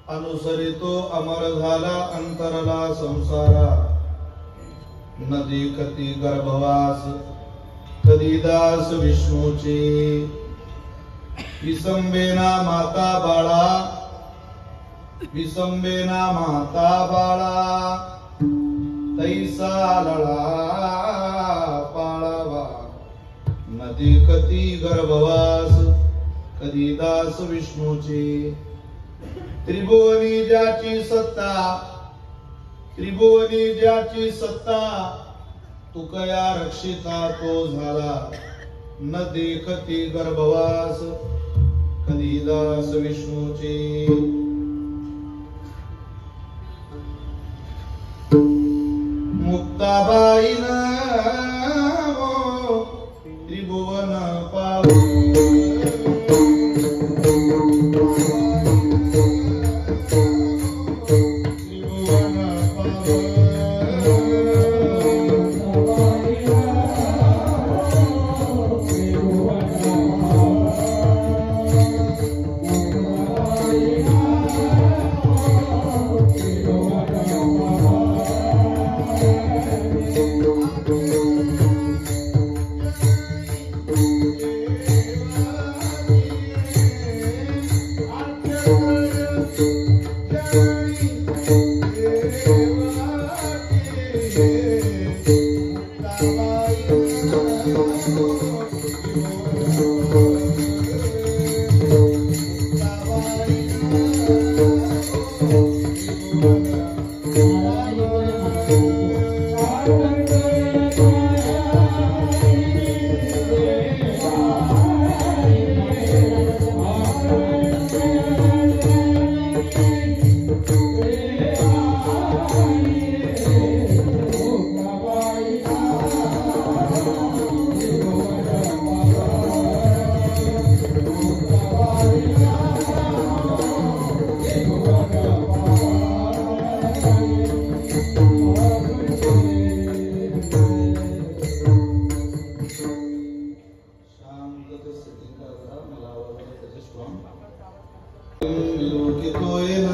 अनुसरितो अमर झाला अंतरला संसारा नदी कती गर्भवास कधी दास विष्णूची विसंबेना माता बाळा तैसा लळा पाळावा नदी कती गर्भवास कधी दास विष्णूची त्रिभुवनी ज्याची सत्ता तुकया रक्षिता तो झाला न देखती गर्भवास कधी दास विष्णूची मुक्ताबाईन त्रिभुवन पाव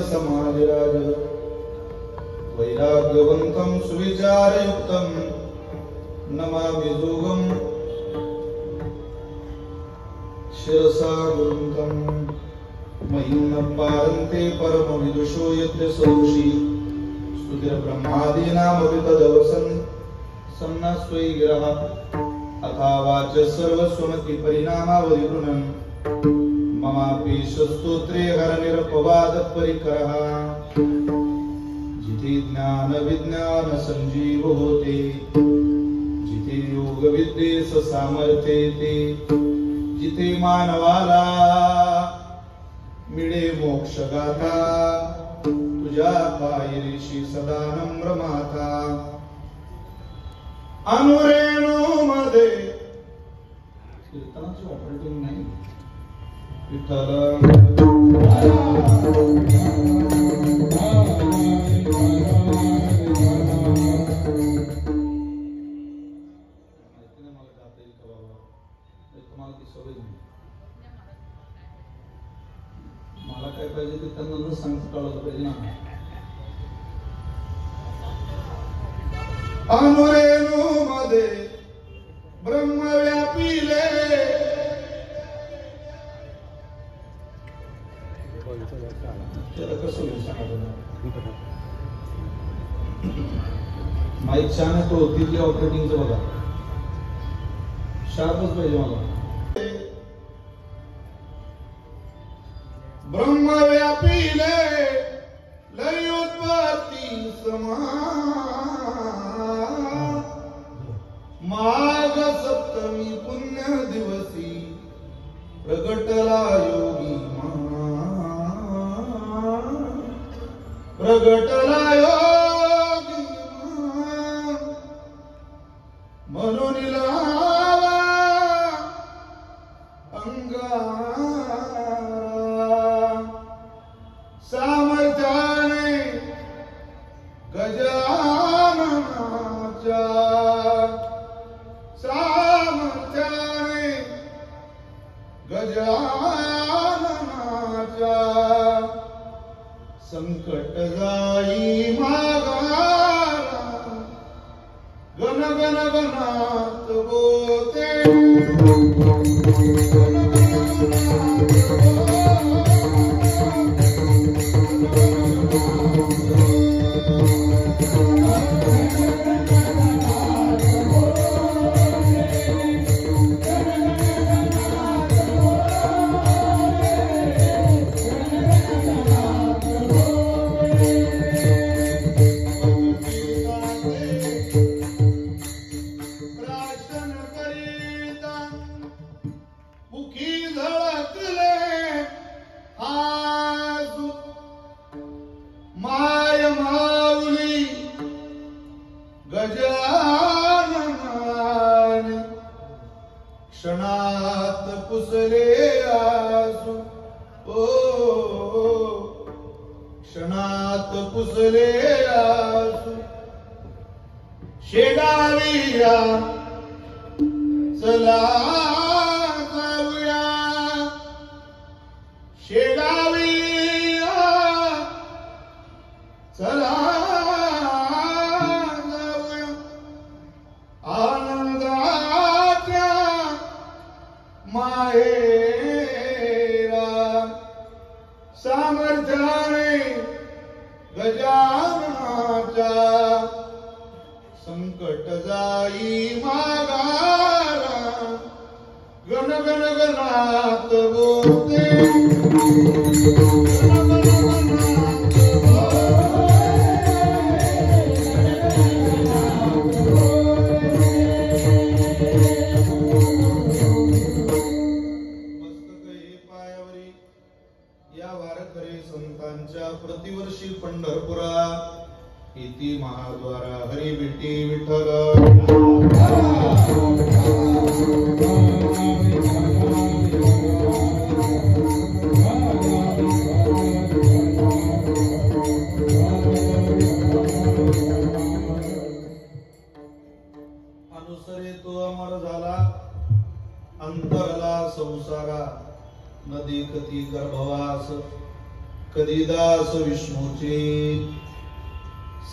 समाधिराज वैराग्यवन्तं सुविचारयुक्तं नमामि जोगं शिरसा गुरुन्तं महिम्न पारन्ते परमविदुषो यत्र सौषि स्तुतिर ब्रह्मादीनामपि तदवसन् सम्नास्वै गिरः अथा वाच सर्वस्वमति परिणामावधि गृह्णन् ममापि स्तोत्रे हरनिरपवाद परिकरः जिते ज्ञान विज्ञान संजीव होते जिते योग विद्येस सामर्थ्ये ते जिते मानवाला मिळे मोक्ष गाथा तुझ्या पायरीशी सदा नम्र माता अनुरेणू मध्ये कीर्तनाची ऑपरेटिंग नाही मला काय पाहिजे ते त्यांना न सांगता कळलं पाहिजे ना अनुरेणू मध्ये ब्रह्म व्यापिले माईक छान आहे तो तिथल्या ऑपरेटिंगचं बघा शार्पच पाहिजे मला ब्रह्म व्यापिले लयोत्पत्ती समा माघ सप्तमी पुण्य दिवसी प्रगटला योगी प्रगटला योगी म्हणून लावा अंगारा सामर्थ्याने गजाननाच्या सामर्थ्याने गजाननाच्या संकट जाई मागारा गण गण गणात बोते गजानन क्षणात पुसले आसू ओ क्षणात पुसले आसू शेगाविया चला जाऊया शेगाविया चला आनंदाच्या माहेरा सामर्थ्याने गजाननाच्या संकट जाई मागारा गण गण गणात बोलते संतांच्या प्रतिवर्षी पंढरपुरा इति महाद्वारा हरी विठी विठ्ठल अनुसरे तो अमर झाला अंतरला संसारा नदी कती गर्भवास कधी दास विष्णूचे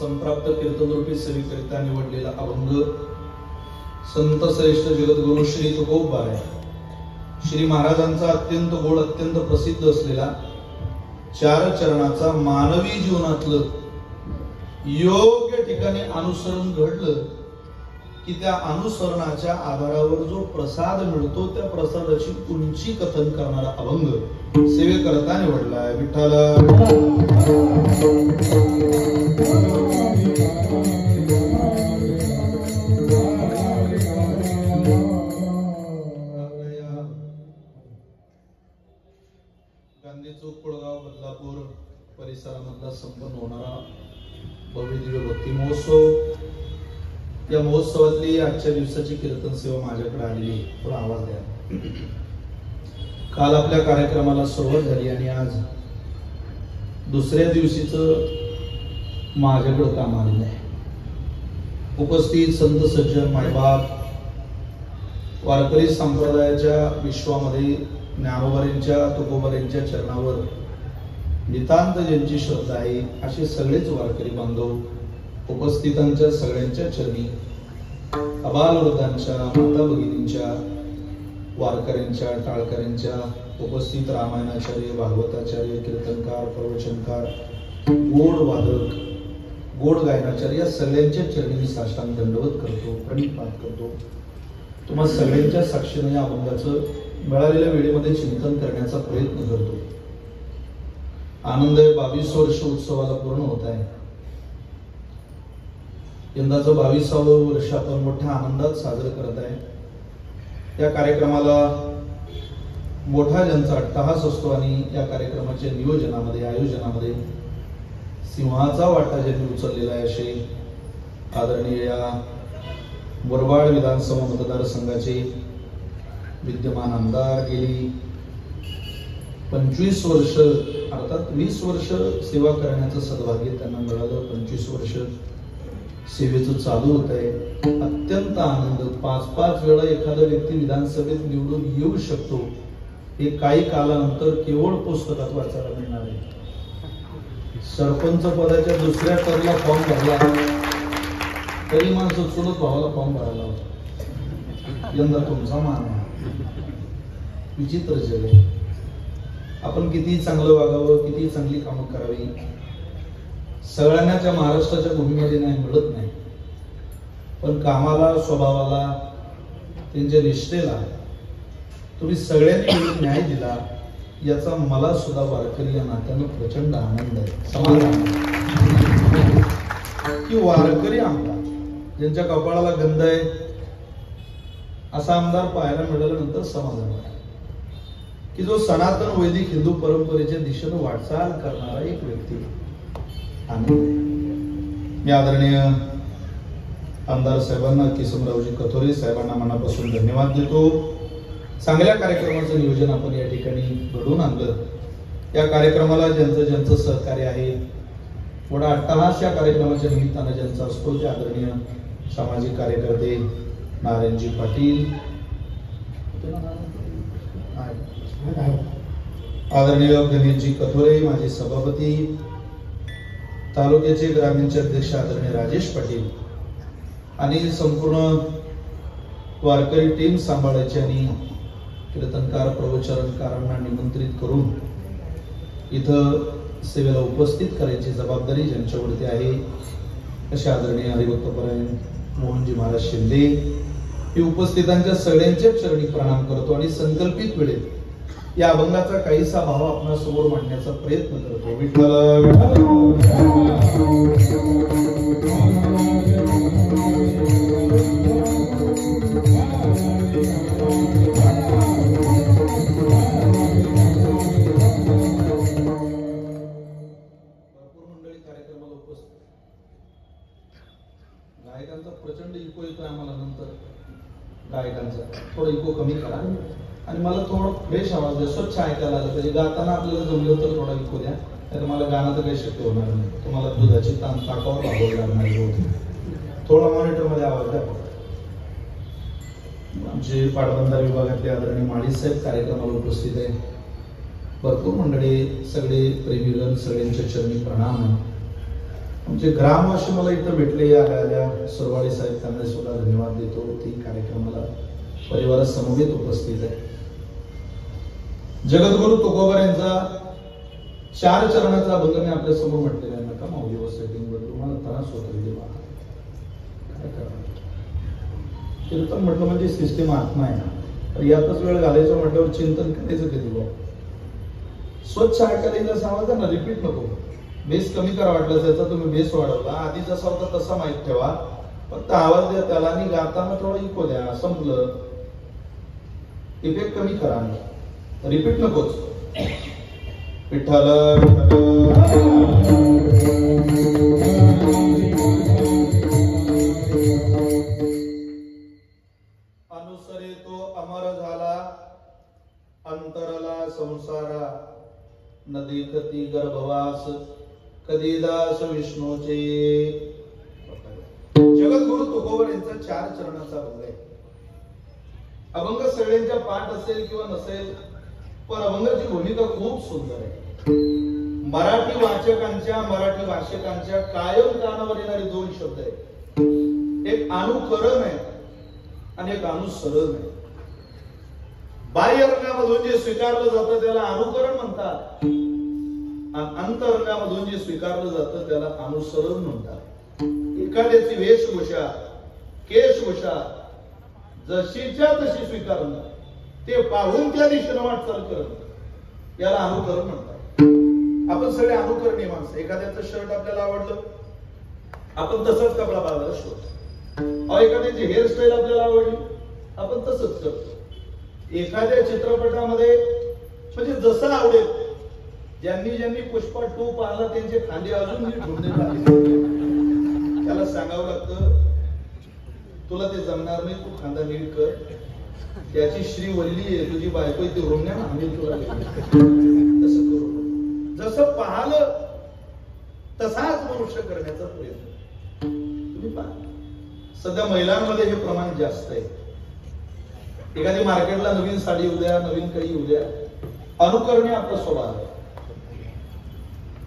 संप्राप्त कीर्तनरूपी सेवेकरिता निवडलेला अभंग संत श्रेष्ठ जगद्गुरु श्री तुकोबाराय श्री महाराजांचा अत्यंत गोड अत्यंत प्रसिद्ध असलेला चार चरणाचा मानवी जीवनातलं योग्य ठिकाणी अनुसरण घडलं की त्या अनुसरणाच्या आधारावर जो प्रसाद मिळतो त्या प्रसादाची उंची कथन करणारा अभंग सेवेकरता निवडलाय विठ्ठल गांधी चौक कोळगाव बदलापूर परिसरामधला संपन्न होणारा भव्य दिव्य भक्ती महोत्सव या महोत्सवातली आजच्या दिवसाची कीर्तन सेवा माझ्याकडे आलेली थोडा आवाज द्या काल आपल्या कार्यक्रमाला सुरुवात झाली आणि आज दुसऱ्या दिवशीच माझ्याकडे काम आलेलं आहे उपस्थित संत सज्जन मायबाप वारकरी संप्रदायाच्या विश्वामध्ये ज्ञानोबांच्या तुकोबांच्या चरणावर नितांत ज्यांची श्रद्धा आहे असे सगळेच वारकरी बांधव उपस्थितांच्या सगळ्यांच्या चरणी अबालवृद्धांच्या माता भगिनींच्या वारकऱ्यांच्या टाळकऱ्यांच्या उपस्थित रामायणाचार्य भागवताचार्य कीर्तनकार प्रवचनकार गोड वादक गोड गायनाचार्य या सगळ्यांच्या चरणी मी साष्टांग दंडवत करतो प्रणिपात करतो तुम्हा सगळ्यांच्या साक्षीने या अभंगाचं मिळालेल्या वेळेमध्ये चिंतन करण्याचा प्रयत्न करतो आनंद 22 वर्ष उत्सवाला पूर्ण होत आहे यंदाचं 22वे वर्ष आपण मोठ्या आनंदात साजरं करत आहे या कार्यक्रमाला मोठा ज्यांचा अट्टहास असतो आणि या कार्यक्रमाच्या नियोजनामध्ये आयोजनामध्ये सिंहाचा वाटा ज्यांनी उचललेला आहे असे आदरणीय या मुरबाड विधानसभा मतदारसंघाचे विद्यमान आमदार गेली 25 वर्ष अर्थात 20 वर्ष सेवा करण्याचं सद्भाग्य त्यांना मिळालं 25 वर्ष सेवेचं चालू होत आहे. अत्यंत आनंद. 5-5 वेळा एखादा व्यक्ती विधानसभेत निवडून येऊ शकतो हे काही कालानंतर केवळ पुस्तकात वाचायला मिळणार आहे. सरपंच पदाच्या दुसऱ्या टर्मला फॉर्म भरला तरी माणसं चुलत भावाला फॉर्म भरायला होता. यंदा तुमचा मान आहे. विचित्र जग आहे. आपण किती चांगलं वागावं, किती चांगली कामं करावी, सगळ्यांना महाराष्ट्राच्या भूमीमध्ये नाही मिळत नाही. पण कामाला, स्वभावाला, त्यांच्या निष्ठेला तुम्ही सगळ्यांनी मिळून न्याय दिला याचा मला सुद्धा वारकरी या नात्यानं प्रचंड आनंद आहे. समाधान की वारकरी आमदार ज्यांच्या कपाळाला गंध आहे असा आमदार पाहायला मिळाल्यानंतर समाधान आहे की जो सनातन वैदिक हिंदू परंपरेच्या दिशेनं वाटचाल करणारा एक व्यक्ती आनंद आहे. मी आदरणीय आमदार साहेबांना, किसनरावजी कथोरे साहेबांना मनापासून धन्यवाद देतो. चांगल्या कार्यक्रमाचं नियोजन आपण या ठिकाणी घडवून आणलं. या कार्यक्रमाला ज्यांचं सहकार्य आहे, थोडा अट्टहास या कार्यक्रमाच्या निमित्तानं ज्यांचा असतो ते आदरणीय सामाजिक कार्यकर्ते नारायणजी पाटील, आदरणीय गणेशजी कथोरे, माझे सभापती, तालुक्याचे ग्रामीणचे अध्यक्ष आदरणीय राजेश पाटील आणि संपूर्ण वारकरी टीम सांभाळायची आणि कीर्तनकार प्रवचनकारांना निमंत्रित करून इथं सेवेला उपस्थित करायची जबाबदारी ज्यांच्यावरती आहे असे आदरणीय हरिभक्तपरायण मोहनजी महाराज शिंदे. हे उपस्थितांच्या सगळ्यांच्या चरणी प्रणाम करतो आणि संकल्पित वेळेत या अभंगाचा काहीसा भाव आपणासमोर मांडण्याचा प्रयत्न करतो. विठ्ठल गायकांचा प्रचंड इको येतोय आम्हाला. नंतर गायकांचा थोडं इको कमी करा आणि मला थोडं फ्रेश आवाज द्या, स्वच्छ ऐकायला आलं पाहिजे. गाताना आपल्याला जमलं तर थोडा इको द्या, तर मला गाणं तर काही शक्य होणार नाही. तुम्हाला दुधाची ताकावर भागावं लागणार होती. थोडा मॉनिटर मध्ये आवाज द्या. आमचे पाटबंधारे विभागातले आदरणीय माळी साहेब कार्यक्रमाला उपस्थित आहे. भरपूर मंडळी, सगळे प्रेमीगण, सगळ्यांच्या चरणी प्रणाम. आमचे ग्रामवासी मला इथं भेटले आल्या सुरवाडे साहेब, त्यांना सुद्धा धन्यवाद देतो. ती कार्यक्रमाला परिवारासमवेत उपस्थित आहे. जगद्गुरु तुकोबर यांचा 4 चरणाचा अभंग मी आपल्या समोर म्हटलेला आहे. नका माऊली व सेटिंग वर तुम्हाला त्रास होतो देवा. काय करणार? कीर्तन म्हटलं म्हणजे सिस्टीम आत्मा आहे. तर यातच वेळ घालायचं म्हटल्यावर चिंतन करायचं कधी बा. स्वच्छ ऐकायला येईल असं आवाज ना, रिपीट नको. बेस कमी करा वाटलं त्याचा, तुम्ही बेस वाढवला. आधी जसा होता तसा माहीत ठेवा, फक्त आवाज द्या त्याला आणि गाताना थोडा इको द्या. संपलं. इफेक्ट कमी करा, रिपीट नकोच. विठ्ठल अनुसरे तो अमर झाला अंतरला संसारा, न देखती गर्भवास कधी दास विष्णूचे. जगद्गुरु तुकोबर यांचा 4 चरणाचा अभंग आहे. अभंग सगळ्यांच्या पाठ असेल किंवा नसेल, पण अभंगाची भूमिका खूप सुंदर आहे. मराठी वाचकांच्या, मराठी भाषकांच्या कायम कानावर येणारे 2 शब्द आहेत. एक अनुकरण आहे आणि एक अनुसरण आहे. बाह्य रंगामधून जे स्वीकारलं जातं त्याला अनुकरण म्हणतात, अंतरंगामधून जे स्वीकारलं जातं त्याला अनुसरण म्हणतात. एखाद्याची वेशभूषा, केशभूषा जशीच्या तशी स्वीकारणं, ते पाहून त्या दिशेनं वाटचाल करणं याला अनुकरण म्हणतात. आपण सगळे अनुकरणीय माणसं. एखाद्याचं शर्ट आपल्याला आवडलं, आपण तसंच कपडा बाजारात शोधतो. एखाद्याची हेअरस्टाईल आपल्याला आवडली, आपण तसंच करतो. एखाद्या चित्रपटामध्ये म्हणजे जसं आवडेल, ज्यांनी पुष्पा 2 पाहिला त्यांचे खांदे अजून नीट ढोंडे झाले. त्याला सांगावं लागतं तुला ते जमणार नाही, तू खांदा नीट कर. त्याची श्रीवल्ली आहे, तुझी बायको ती रोमण्या आम्ही तुला तसं करू. जसं पाहिलं तसाच मनुष्य करण्याचा प्रयत्न. तुम्ही सध्या महिलांमध्ये हे प्रमाण जास्त आहे. एखादी मार्केटला नवीन साडी येऊ द्या, नवीन काही येऊ द्या, अनुकरणे आपला स्वभाव आहे.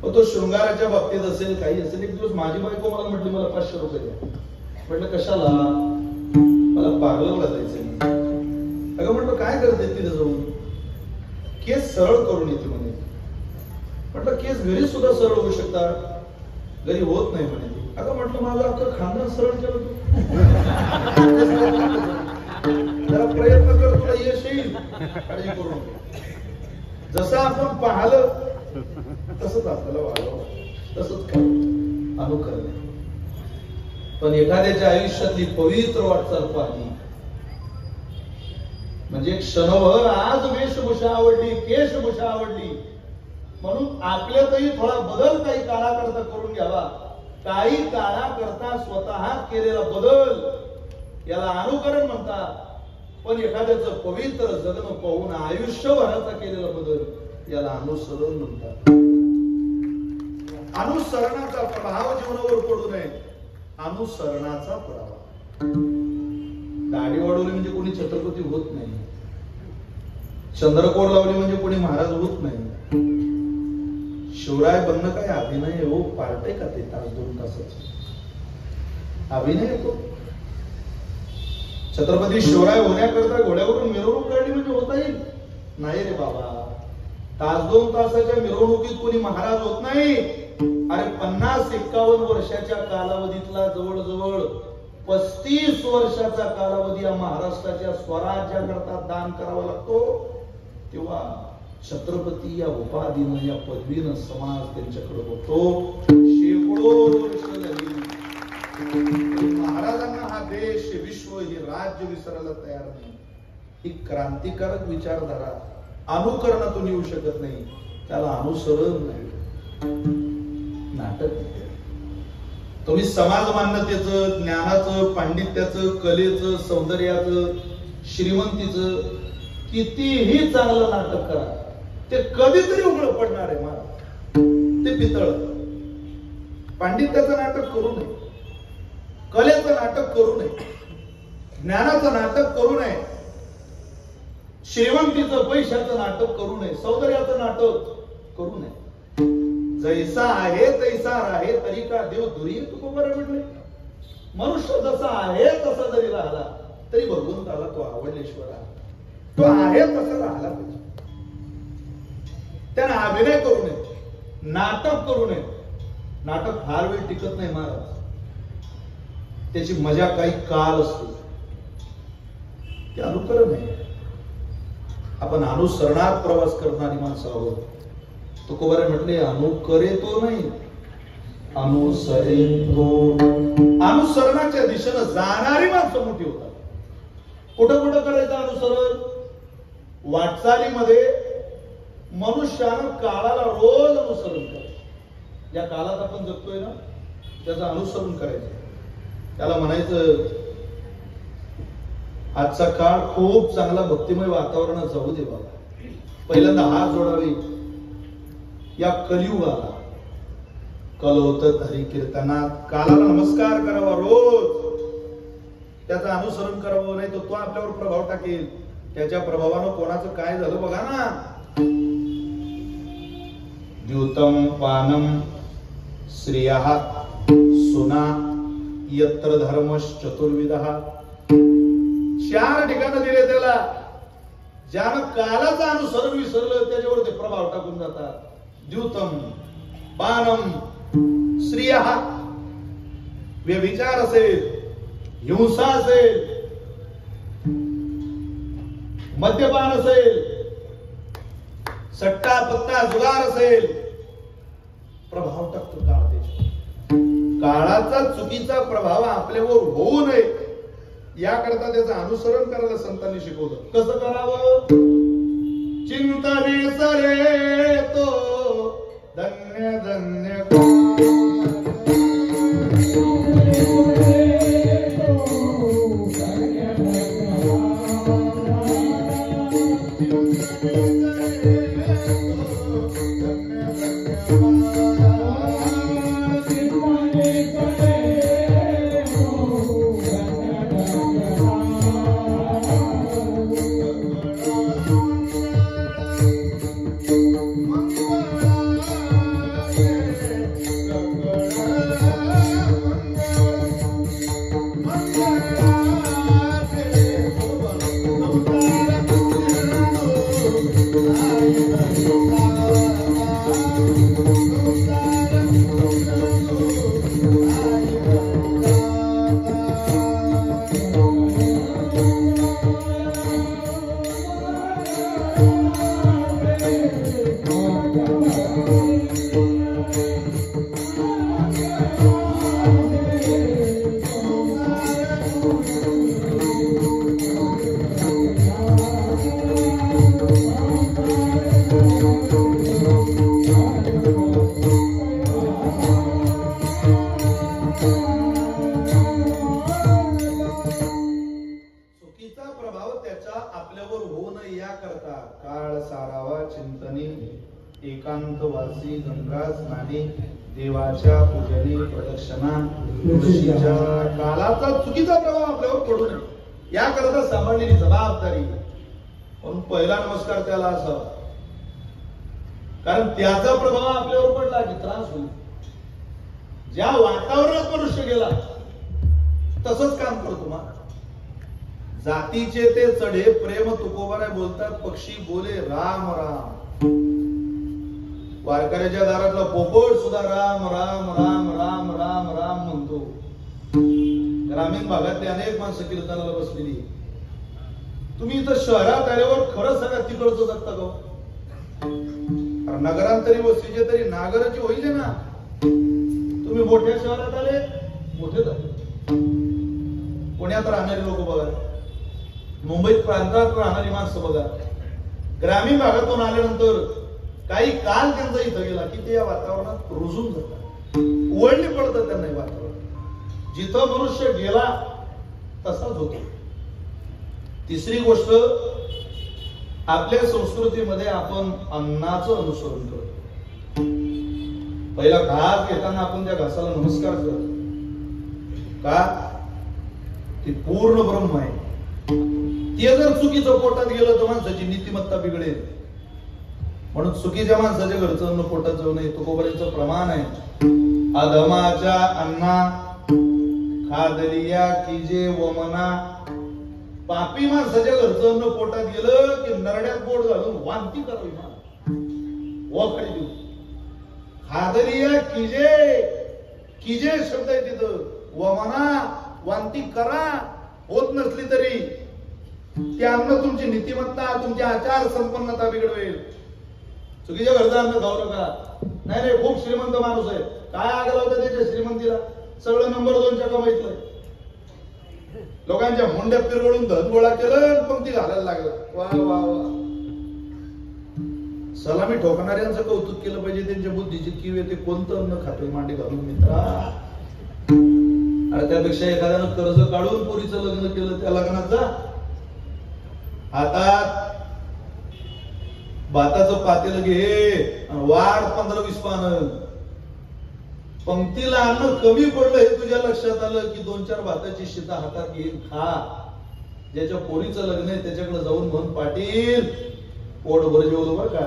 तो शृंगाराच्या बाबतीत असेल, काही असेल. एक दिवस माझी बायको मला म्हटली, मला 500 रुपये द्या. म्हटलं कशाला? मला पार्लरला जायचंय. अगं म्हटलं काय करते तिथे जाऊन? केस सरळ करून येते म्हणे. म्हटलं केस घरी सुद्धा सरळ होऊ शकतात, घरी होत नाही म्हणे. अगं म्हटलं माझं अख्खं खानदान सरळ केलं तू. जरा प्रयत्न कर, तुला यश येईल, काळजी करू नको. जसं आपण पाहिलं तसंच आपल्याला वागावं, तसंच करावं, अनुकरण. पण एखाद्याच्या आयुष्यातली पवित्र वाटचाल पाहिली म्हणजे क्षणभर आज वेशभूषा आवडली, केशभूषा आवडली म्हणून आपल्यातही थोडा बदल काही काळाकरता करून घ्यावा. काही काळाकरता स्वतः केलेला बदल याला अनुकरण म्हणतात. पण एखाद्याचं पवित्र जगणं पाहून आयुष्यभराचा केलेला बदल याला अनुसरण म्हणतात. अनुसरणाचा प्रभाव जीवनावर पडू नये. अनुसरणाचा प्रभाव. दाढी वाढवली म्हणजे कोणी छत्रपती होत नाही, चंद्रकोर लावली म्हणजे कोणी महाराज होत नाही. शिवराय बनणं काय अभिनय हो? पार्ट आहे का ते? तास 2 तासाचा अभिनय येतो. छत्रपती शिवराय होण्याकरता घोड्यावरून मिरवणूक काढली म्हणजे होता येईल? नाही रे बाबा. तास 2 तासाच्या मिरवणुकीत कोणी महाराज होत नाही. अरे 50-51 वर्षाच्या कालावधीतला जवळजवळ 35 वर्षाचा कालावधी या महाराष्ट्राच्या स्वराज्याकरता दान करावा लागतो. तेव्हा छत्रपती या उपाधीनं, या पदवीनं समाज त्यांच्याकडे होतो. शेकडो वर्ष झाली महाराजांना हा देश, विश्व, हे राज्य विसरायला तयार नाही. ही क्रांतिकारक विचारधारा अनुकरणातून येऊ शकत नाही. त्याला अनुसरण नाही, नाटक. तुम्ही समाज मान्यतेचं, ज्ञानाचं, पांडित्याचं, कलेचं, सौंदर्याचं, श्रीमंतीचं कितीही चांगलं नाटक करा, ते कधीतरी उघड पडणार आहे. मला ते पितळ. पांडित्याचं नाटक करू नये, कलेचं नाटक करू नये, ज्ञानाचं नाटक करू नये, श्रीमंतीचं, पैशाचं नाटक करू नये, सौंदर्याचं नाटक करू नये. जैसा आहे तैसा राहे तरी का देव दुरी. तू बरं म्हटले, मनुष्य जसा आहे तसा जरी राहिला तरी भगवंताला तो आवडल्याशिवाय तो आहे तसा राहिला पाहिजे. त्याने अभिनय करू नये, नाटक करू नये. नाटक फार वेळ टिकत नाही महाराज. त्याची मजा काही काल असते. ते अनुकरण आहे. आपण अनुसरणात प्रवास करणारी माणसं आहोत. तुकोबारे म्हटले, अनुकरे तो नाही, अनुसरे तो. अनुसरणाच्या दिशेनं जाणारी माणसं मोठी होतात. कुठं कुठं करायचं अनुसरण? वाटचालीमध्ये मनुष्यानं काळाला रोज अनुसरण करायचं. ज्या काळात आपण जगतोय ना त्याचं अनुसरण करायचं. त्याला म्हणायचं आजचा काळ खूप चांगला भक्तिमय वातावरणात जाऊ दे बाबा. पहिल्यांदा हात जोडावे या कलियुगाला. कलवत हरी कीर्तनात कालाला नमस्कार करावा रोज. त्याचं अनुसरण करावं, नाही तो आपल्यावर प्रभाव टाकेल. त्याच्या प्रभावानं कोणाचं काय झालं बघा ना. द्यूतम पानम श्रियः सुना यत्र धर्मश्चतुर्विधः. 4 ठिकाणं दिले त्याला. ज्यानं कालाचं अनुसरण विसरलं त्याच्यावर ते प्रभाव टाकून जातात. द्यूतम पानम श्रियः. व्यभिचार असेल, हिंसा असेल, मद्यपान असेल, सट्टा पत्ता जुगार असेल, प्रभाव टाकतो काळ. काळाचा चुकीचा प्रभाव आपल्यावर होऊ नये याकरता त्याचं अनुसरण करायला संतांनी शिकवलं. कसं करावं? चिंतने सरे तो धन्य धन्य त्याचा आपल्यावर होऊ नये याकरता काळ सारावा चिंतनी एकांतवासी गंगा स्नानी देवाच्या पूजनी प्रदक्षिणा तुळशीच्या कालाचा चुकीचा प्रभाव आपल्यावर पडू नये याकरता सांभाळलेली जबाबदारी. पण पहिला नमस्कार त्याला असावा, कारण त्याचा प्रभाव आपल्यावर पडला की त्रास होईल. ज्या वातावरणात मनुष्य गेला तसंच काम करतो. मग जातीचे ते चढे प्रेम तुकोबाने बोलतात, पक्षी बोले राम राम. वारकऱ्याच्या दारातला पोपट सुद्धा राम राम राम राम राम राम म्हणतो. ग्रामीण भागातली अनेक माणसं कीर्तनाला बसलेली. तुम्ही इथं शहरात आल्यावर खरं सांगा तिकडचं जगता का? नगरांतरी वस्तीचे तरी नागराची होईल ना. तुम्ही मोठ्या शहरात आले, मोठे झाले. पुण्यात राहणारी लोक बघा, मुंबईत प्रांतात राहणारी माणसं बघा, ग्रामीण भागातून आल्यानंतर काही काल त्यांचा इथं गेला की ते या वातावरणात रुजून जातात, वळणी पडतात त्यांना हे वातावरण. जिथं मनुष्य गेला तसाच होतो. तिसरी गोष्ट, आपल्या संस्कृतीमध्ये आपण अन्नाचं अनुसरण करतो. पहिला घास घेताना आपण त्या घासाला नमस्कार करतो. का? ते पूर्ण ब्रह्म आहे. ते जर चुकीचं पोटात गेलं तर माणसाची नीतिमत्ता बिघडेल. म्हणून चुकीच्या माणसाच्या घरचं अन्न पोटात जाऊ नये. तुकोबांचं प्रमाण आहे, अधमाच्या अन्ना खादलिया कीजे वमना. पापी माणसाच्या घरचं अन्न पोटात गेलं की नरड्यात बोट घालून वांती करावी. खाली देऊ. खादलिया कीजे, कीजे शब्द आहे तिथं. वमना, वांती करा. होत नसली तरी ते अन्न तुमची नीतिमत्ता, तुमची आचार संपन्नता बिघडवेल. चुकीच्या घरचं अन्न खाऊ नका. नाही नाही, खूप श्रीमंत माणूस आहे, काय आगला होता त्याच्या श्रीमंतीला? सगळं नंबर 2च्या कमाईतलं. लोकांच्या मुंड्यात पिरवळून धन गोळा केलं, पंक्ती घालायला लागला. वा वा वा. सलामी ठोकणाऱ्यांचं कौतुक केलं पाहिजे. त्यांच्या बुद्धीची किव येते. कोणतं अन्न खातोय मांडी घालून मित्रा? अरे त्यापेक्षा एखाद्यानं कर्ज काढून पोरीचं लग्न केलं, त्या लग्नात जा. हातात भाताचं पातेलं घे, वाढ 15-20 पानं. पंक्तीला अन्न कमी पडलं हे तुझ्या लक्षात आलं की 2-4 भाताची शिता हातात घेऊन खा. ज्याच्या पोरीचं लग्न आहे त्याच्याकडे जाऊन म्हण, पाटील पोटभर जेवलो बरं का.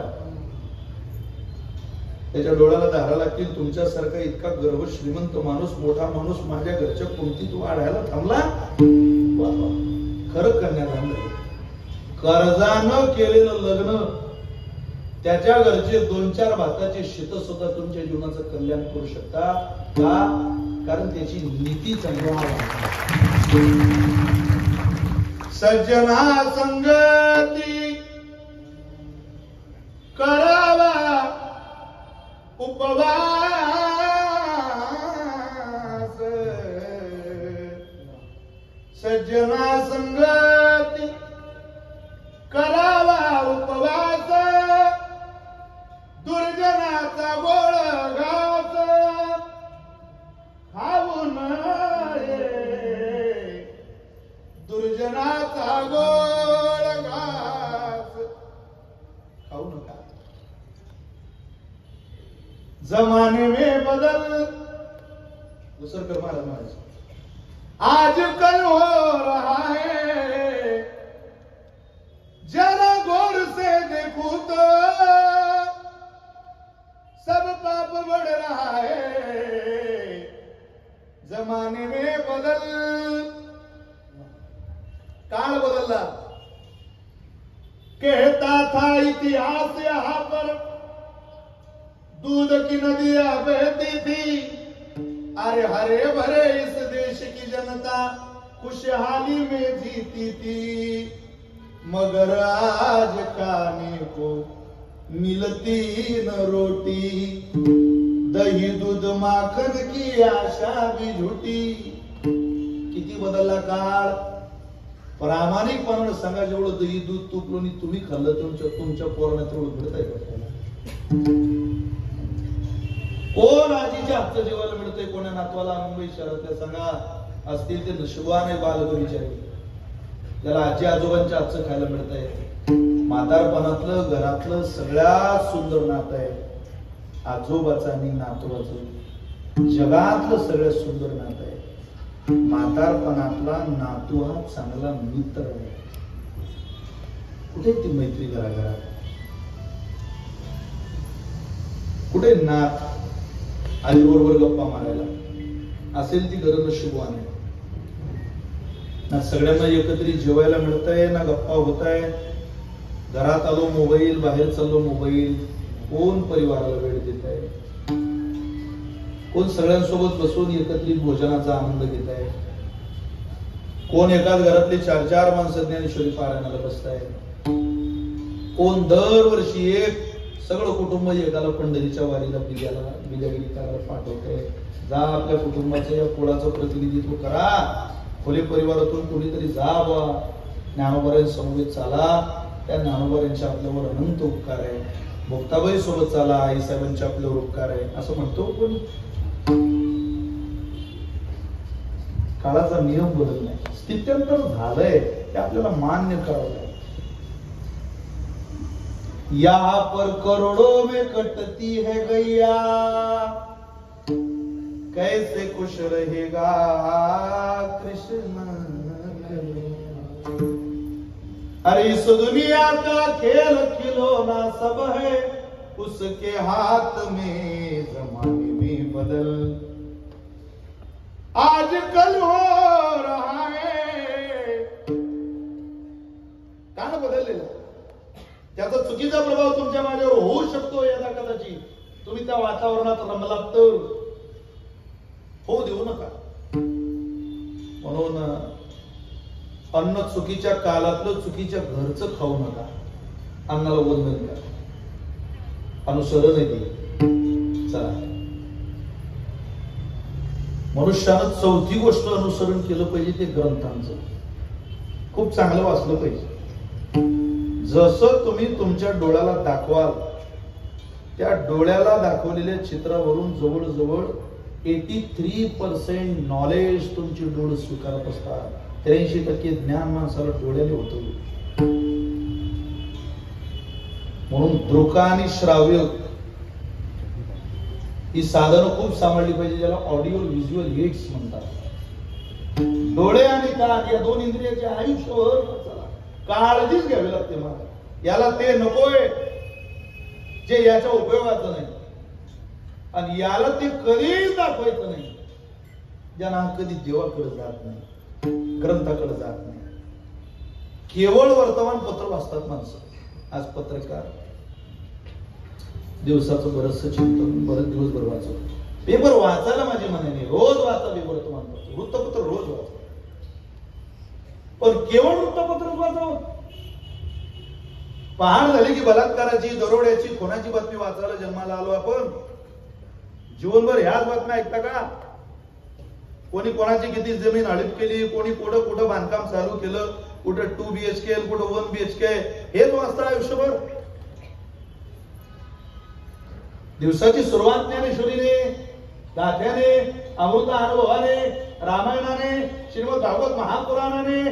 त्याच्या डोळ्याला धारा लागतील. तुमच्यासारखा इतका गर्भ श्रीमंत माणूस, मोठा माणूस माझ्या घरच्या पंक्तीत वाढायला थांबला. खरं करण्यात आणलं. कर्जानं केलेलं लग्न, त्याच्या घरचे 2-4 भाताचे शीत सुद्धा तुमच्या जीवनाचं कल्याण करू शकता. का? कारण त्याची नीती चांगली आहे. सज्जना संगती करावा उपवास, सज्जना संगती करावा उपवास, दुर्जनाचा गोळ घास खाऊ नये, दुर्जनाचा गोळ घास खाऊ नका. जमाने में बदल, दुसरकर महाराज महाराज, आजकल हो रहा है, जरा गौर से देखो तो सब पाप बढ़ रहा है. जमाने में बदल, काल बदलला. कहता था इतिहास यहाँ पर दूध की नदियां बहती थी, अरे हरे भरे इस देश की जनता खुशहाली में जीती थी, मगर आज खाने को मिलती न रोटी, दही दूध माखन की आशा भी झूठी. किती बदलला काळ. प्रामाणिकपणाने सांगा, जेवढं दही दूध तूप लोणी तुम्ही खाल्लं तुमच्या पोरांना तेवढं मिळत आहे का? कोण आजीच्या हातचं जेवायला मिळतंय? कोणा नातवाला मुंबई शहरातल्या सांगा. असतील ते नशिबाने बालक विचारी. ज्याला आजी आजोबांच्या हातचं खायला मिळत आहे, म्हातारपणातलं घरातलं सगळ्यात सुंदर नातं आहे आजोबाचं आणि नातवाचं. जगातलं सगळ्यात सुंदर नातं आहे. म्हातारपणातला नातू हा चांगला मित्र आहे. कुठे ती मैत्री घराघरात? कुठे नात आईबरोबर गप्पा मारायला असेल ती घर नशीबवान आहे. ना सगळ्यांना एकत्रित जेवायला मिळतंय, ना गप्पा होत आहे. घरात आलो मोबाईल, बाहेर चाललो मोबाईल. कोण परिवाराला वेळ देत आहे? कोण सगळ्यांसोबत बसून एकत्रित भोजनाचा आनंद घेत आहे? कोण एकाच घरातली 4-4 माणसं ज्ञानेश्वरी पारायणाला बसताय? कोण दरवर्षी एक सगळं कुटुंब एकाला पंढरीच्या वारीला बिजागिरी करायला पाठवतंय? जा आपल्या कुटुंबाच्या या कुळाचं प्रतिनिधित्व करा. खोले परिवारातून कोणीतरी जा बा, ज्ञानोबारांसमवेत चाला. त्या ज्ञानोबारांच्या आपल्यावर अनंत उपकार आहे. मुक्ताबाई सोबत चाला, आईसाहेबांचे आपल्यावर उपकार आहे असं म्हणतो कोण? काळाचा नियम बदल नाही, स्थित्यंतर झालंय, ते आपल्याला मान्य करावं लागेल. यहाँ पर करोड़ों में कटती है गैया, कैसे खुश रहेगा कृष्ण? अरे इस दुनिया का खेल खिलौना सब है उसके हाथ में, जमाने में बदल आज कल हो रहा है. का ना बदललेलं? त्याचा चुकीचा प्रभाव तुमच्या माझ्यावर होऊ शकतो. यदा कदाचित तुम्ही त्या वातावरणात रमलात तर होऊ देऊ नका. म्हणून अन्न चुकीच्या कालातलं चुकीच्या घरचं खाऊ नका. अन्नाला वंदन करा, अनुसरण आहे. चला, मनुष्यानं चौथी गोष्ट अनुसरण केलं पाहिजे ते ग्रंथांचं. खूप चांगलं वाचलं पाहिजे. जसं तुम्ही तुमच्या डोळ्याला दाखवाल, त्या डोळ्याला दाखवलेल्या चित्रावरून जवळजवळ 83% नॉलेज तुमची डोळे स्वीकारत असतात. 83% ज्ञान माणसाला डोळ्याने होतं. म्हणून दृक आणि श्राव्य ही साधनं खूप सांभाळली पाहिजे, ज्याला ऑडिओ व्हिज्युअल एड्स म्हणतात. डोळे आणि कान या दोन इंद्रियाच्या आयुष्यावर काळजीच घ्यावी लागते. मला याला ते नकोय जे याच्या उपयोगाचं नाही, आणि याला ते कधीच दाखवायचं नाही ज्यांना कधी देवाकडे जात नाही, ग्रंथाकडे जात नाही. केवळ वर्तमानपत्र वाचतात माणसं. आज पत्रकार दिवसाचं बरचसं चिंतन, बरंच दिवसभर वाचत. पेपर वाचायला माझी मनाने रोज वाचा. वर्तमानपत्र, वृत्तपत्र रोज वाचा. पण केवळ वृत्तपत्रच वाचावं? पहाड झाली की बलात्काराची, दरोड्याची, खुनाची बातमी वाचायला जन्माला आलो आपण. जीवनभर ह्याच बातम्या ऐकता का? कोणी कोणाची किती जमीन हडप केली, कोणी कुठं बांधकाम चालू केलं, कुठं 2 BHK, कुठं 1 BHK, हेच वाचता आयुष्यभर. दिवसाची सुरुवात ज्ञानेश्वरीने, गाथ्याने, अमृत अनुभवाने, रामायणाने, श्रीमद भागवत महापुराणाने,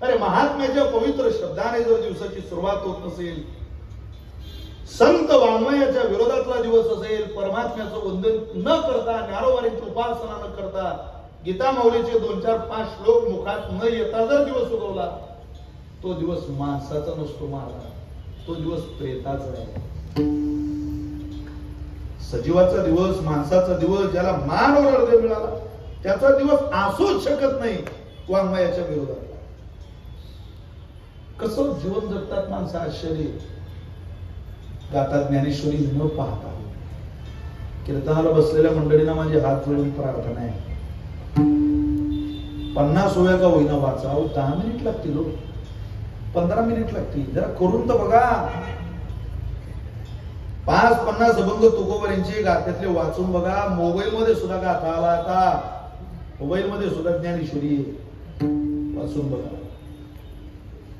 अरे महात्म्याच्या पवित्र शब्दाने जर दिवसाची सुरुवात होत नसेल, संत वाङ्मयाच्या विरोधातला दिवस असेल, परमात्म्याचं वंदन न करता, ज्ञानोबांची उपासना न करता, गीता माऊलीचे 2-4-5 श्लोक मुखात न येता जर दिवस उगवला, तो दिवस माणसाचा नसतो महाराज, तो दिवस प्रेताचा आहे. सजीवाचा दिवस, माणसाचा दिवस, ज्याला मान व हृदय मिळाला त्याचा दिवस असूच शकत नाही वाङ्मयाच्या विरोधात. कसं जीवन जगतात माणसं आश्चर्य. गातात ज्ञानेश्वरी न पाहता. कीर्तनाला बसलेल्या मंडळींना माझे हात जोडून प्रार्थना आहे, 50 ओव्या का होईना वाचा. 10 मिनिट लागतील, 15 मिनिट लागतील. जरा करून तर बघा. 5-50 अभंग तुकोबांचे गाथ्यातले वाचून बघा. मोबाईल मध्ये सुद्धा गाथा आला आता. मोबाईल मध्ये सुद्धा ज्ञानेश्वरी वाचून बघा.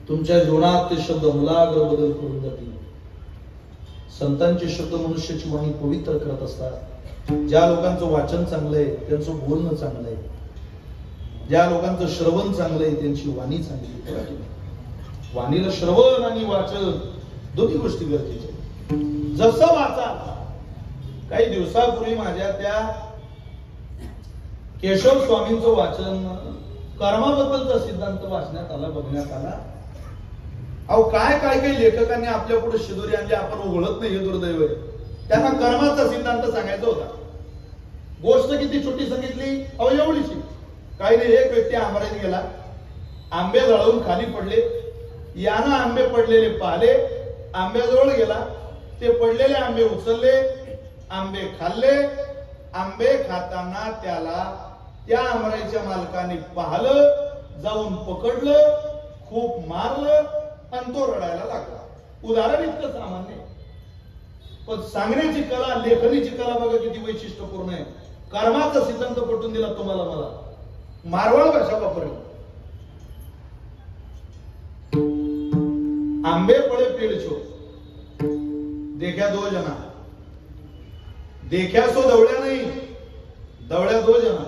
तुमच्या जीवनात ते शब्द मुलाग्र बदल करून जातील. संतांचे शब्द मनुष्याची वाणी पवित्र करत असतात. ज्या लोकांचं वाचन चांगलं आहे, त्यांचं बोलणं चांगलं आहे, ज्या लोकांचं श्रवण चांगलं आहे त्यांची वाणी चांगली आहे. वाणीला श्रवण आणि वाचन दोन्ही गोष्टी गरजेच्या. जसं वाचा. काही दिवसापूर्वी माझ्या त्या केशव स्वामींचं वाचन कर्माबद्दलचा सिद्धांत वाचण्यात आला, बघण्यात आला. अहो काय काय काही लेखकांनी आपल्या पुढे शिदोरी आणली, आपण उघडत नाही, हे दुर्दैव आहे. त्यांना कर्माचा सिद्धांत सांगायचा होता. गोष्ट किती छोटी सांगितली, अहो एवढीशी. काही नाही, एक व्यक्ती आंबऱ्यात गेला, आंबे जळवून खाली पडले, यानं आंबे पडलेले पाहिले, आंब्याजवळ गेला, ते पडलेले आंबे उचलले, आंबे खाल्ले. आंबे खाताना त्याला त्या आंबऱ्याच्या मालकाने पाहिलं, जाऊन पकडलं, खूप मारलं आणि तो रडायला लागला. उदाहरण इतकं सामान्य, पण सांगण्याची कला, लेखनीची कला बघा किती वैशिष्ट्यपूर्ण आहे. कर्माचा सिद्धांत पटवून दिला तुम्हाला, मला मारवाड भाषा वापरली. आंबे पड़े पेड़ छो, देखा दो जना, देखा सो दौड़्या नहीं, दौड़्या दो जना,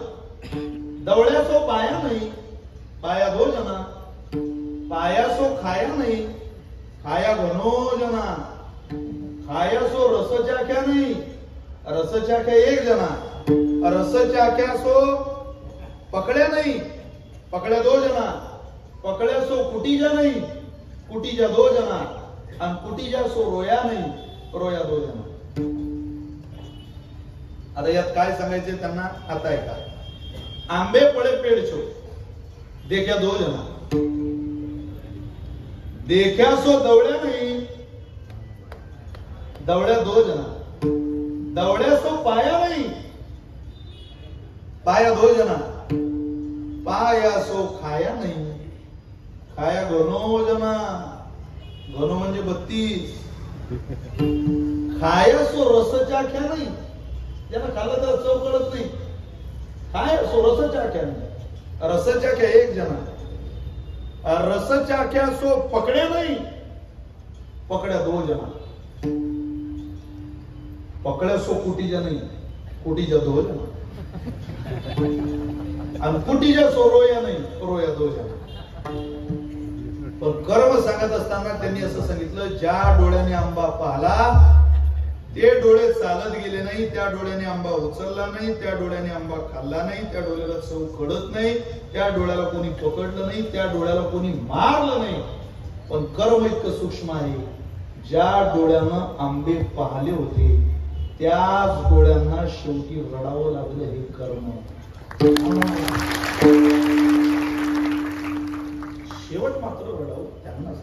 दौड़्या सो पाया नहीं, पाया दो जना, पाया सो खाया नहीं, खाया घनो जना, खाया सो रस चाख्या नहीं, रस चाख्या एक जना, रस चाख्या सो पकड़े नहीं, पकड़े दो जना, पकड़े सो कुटीजा नहीं, कुटीजा दो जना, आणि कुटीजा सो रोया नहीं, रोया दो जना. आता यात काय सांगायचे त्यांना, आता ऐका. आंबे पड़े पेड़ छो, देखा दो जना, देखा सो दौड़े नहीं, दौड़े दो जना, दौड़े सो पाया नहीं, पाया दो जना, पाया सो खाया नहीं, खाया घनो जना, घनो म्हणजे 32, खाया सो रस चाख्या नाही, ज्याला खाल्लं तर चव कळत नाही, खाया सो रस चाख्या नाही, रस चाख्या एक जना, रस चाख्या सो पकड़े नहीं, पकड़े दो जना, पकड़े सो कुटीजा नहीं, कुटीजा दो जना, आणि कुटीजा सो रोया नहीं, रोया दो जना. पण कर्म सांगत असताना त्यांनी असं सांगितलं, ज्या डोळ्याने आंबा पाहला ते डोळे चालत गेले नाही, त्या डोळ्याने आंबा उचलला नाही, त्या डोळ्याने आंबा खाल्ला नाही, त्या डोळ्याला चव कळत नाही, त्या डोळ्याला कोणी पकडलं नाही, त्या डोळ्याला कोणी मारलं नाही. पण कर्म इतकं सूक्ष्म आहे, ज्या डोळ्यानं आंबे पाहिले होते त्याच डोळ्यांना शेवटी रडावं लागलं. हे कर्म शेवट मात्र रडावं त्यांनाच.